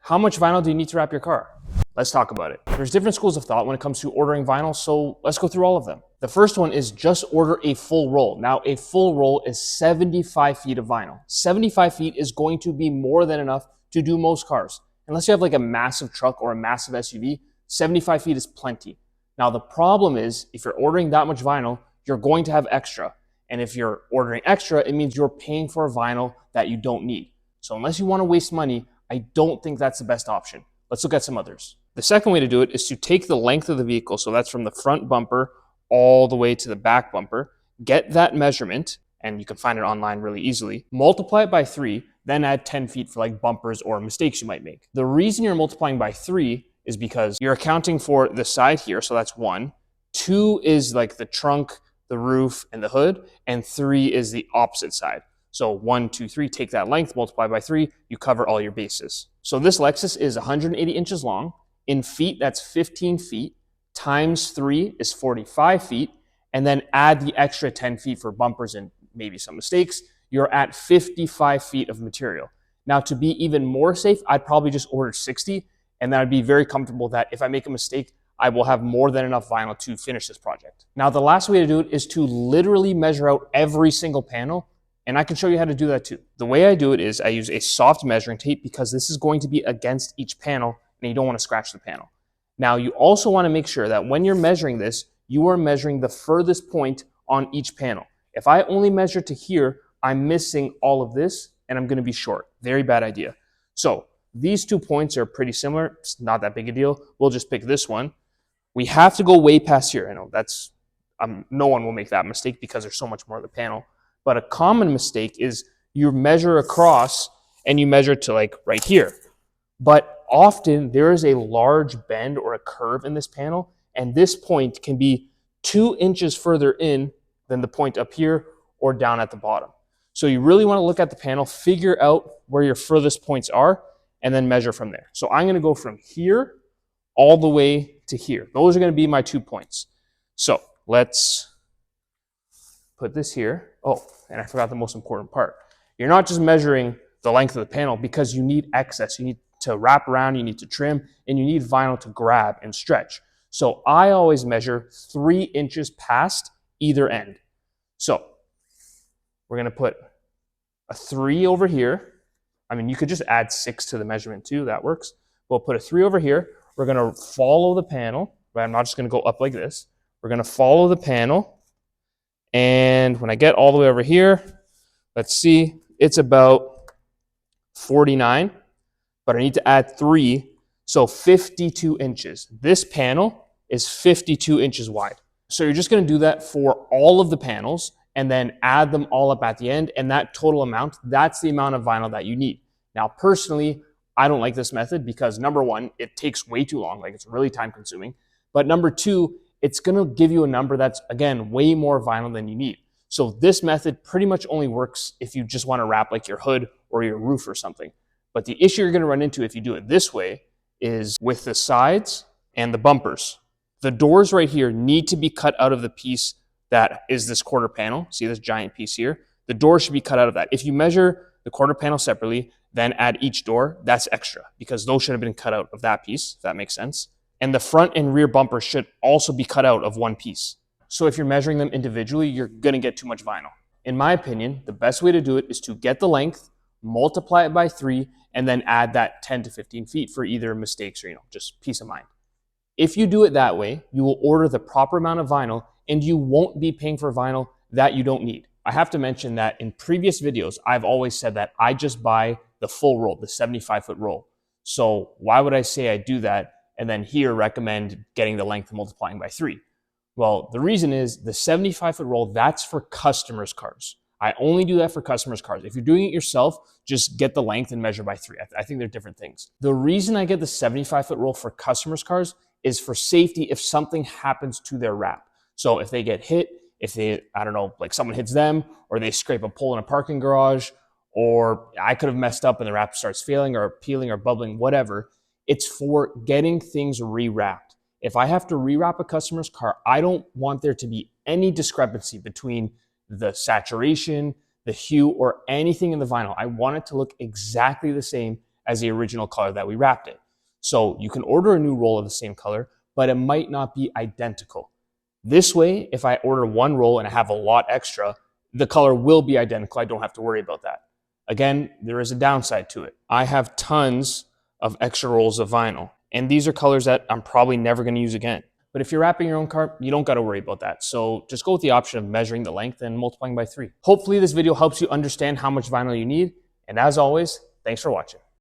How much vinyl do you need to wrap your car? Let's talk about it. There's different schools of thought when it comes to ordering vinyl, so let's go through all of them. The first one is just order a full roll. Now, a full roll is 75 feet of vinyl. 75 feet is going to be more than enough to do most cars. Unless you have like a massive truck or a massive SUV, 75 feet is plenty. Now, the problem is if you're ordering that much vinyl, you're going to have extra. And if you're ordering extra, it means you're paying for a vinyl that you don't need. So unless you want to waste money, I don't think that's the best option. Let's look at some others. The second way to do it is to take the length of the vehicle, so that's from the front bumper all the way to the back bumper, get that measurement, and you can find it online really easily, multiply it by 3, then add 10 feet for like bumpers or mistakes you might make. The reason you're multiplying by 3 is because you're accounting for the side here, so that's 1. 2 is like the trunk, the roof, and the hood, and 3 is the opposite side. So 1, 2, 3, take that length, multiply by 3, you cover all your bases. So this Lexus is 180 inches long. In feet, that's 15 feet, times 3 is 45 feet, and then add the extra 10 feet for bumpers and maybe some mistakes, you're at 55 feet of material. Now, to be even more safe, I'd probably just order 60, and then I'd be very comfortable that if I make a mistake, I will have more than enough vinyl to finish this project. Now, the last way to do it is to literally measure out every single panel, and I can show you how to do that too. The way I do it is I use a soft measuring tape because this is going to be against each panel and you don't want to scratch the panel. Now, you also want to make sure that when you're measuring this, you are measuring the furthest point on each panel. If I only measure to here, I'm missing all of this and I'm going to be short. Very bad idea. So these 2 points are pretty similar. It's not that big a deal. We'll just pick this one. We have to go way past here. I know that's, no one will make that mistake because there's so much more of the panel. But a common mistake is you measure across and you measure to like right here. But often there is a large bend or a curve in this panel, and this point can be 2 inches further in than the point up here or down at the bottom. So you really want to look at the panel, figure out where your furthest points are, and then measure from there. So I'm going to go from here all the way to here. Those are going to be my 2 points. So let's put this here. Oh, and I forgot the most important part. You're not just measuring the length of the panel because you need excess. You need to wrap around, you need to trim, and you need vinyl to grab and stretch. So I always measure 3 inches past either end. So we're going to put a 3 over here. I mean, you could just add 6 to the measurement too. That works. We'll put a 3 over here. We're going to follow the panel. Right? I'm not just going to go up like this. We're going to follow the panel. And when I get all the way over here, let's see, it's about 49, but I need to add 3, so 52 inches. This panel is 52 inches wide. So you're just going to do that for all of the panels and then add them all up at the end, and that total amount, that's the amount of vinyl that you need. Now, personally, I don't like this method because number 1, it takes way too long, like it's really time consuming. But number 2, it's going to give you a number that's, again, way more vinyl than you need. So this method pretty much only works if you just want to wrap like your hood or your roof or something. But the issue you're going to run into if you do it this way is with the sides and the bumpers. The doors right here need to be cut out of the piece that is this quarter panel. See this giant piece here? The door should be cut out of that. If you measure the quarter panel separately, then add each door, that's extra because those should have been cut out of that piece, if that makes sense. And the front and rear bumpers should also be cut out of one piece. So if you're measuring them individually, you're going to get too much vinyl. In my opinion, the best way to do it is to get the length, multiply it by 3, and then add that 10 to 15 feet for either mistakes or, just peace of mind. If you do it that way, you will order the proper amount of vinyl and you won't be paying for vinyl that you don't need. I have to mention that in previous videos, I've always said that I just buy the full roll, the 75-foot roll. So why would I say I do that and then here recommend getting the length and multiplying by 3? Well, the reason is the 75-foot roll, that's for customers' cars. I only do that for customers' cars. If you're doing it yourself, just get the length and measure by 3. I think they're different things. The reason I get the 75-foot roll for customers' cars is for safety if something happens to their wrap. So if they get hit, if they, I don't know, like someone hits them, or they scrape a pole in a parking garage, or I could have messed up and the wrap starts failing or peeling or bubbling, whatever, it's for getting things rewrapped. If I have to rewrap a customer's car, I don't want there to be any discrepancy between the saturation, the hue, or anything in the vinyl. I want it to look exactly the same as the original color that we wrapped it. So you can order a new roll of the same color, but it might not be identical. This way, if I order one roll and I have a lot extra, the color will be identical. I don't have to worry about that. Again, there is a downside to it. I have tons of extra rolls of vinyl, and these are colors that I'm probably never going to use again. But if you're wrapping your own car, you don't got to worry about that. So just go with the option of measuring the length and multiplying by 3. Hopefully this video helps you understand how much vinyl you need. And as always, thanks for watching.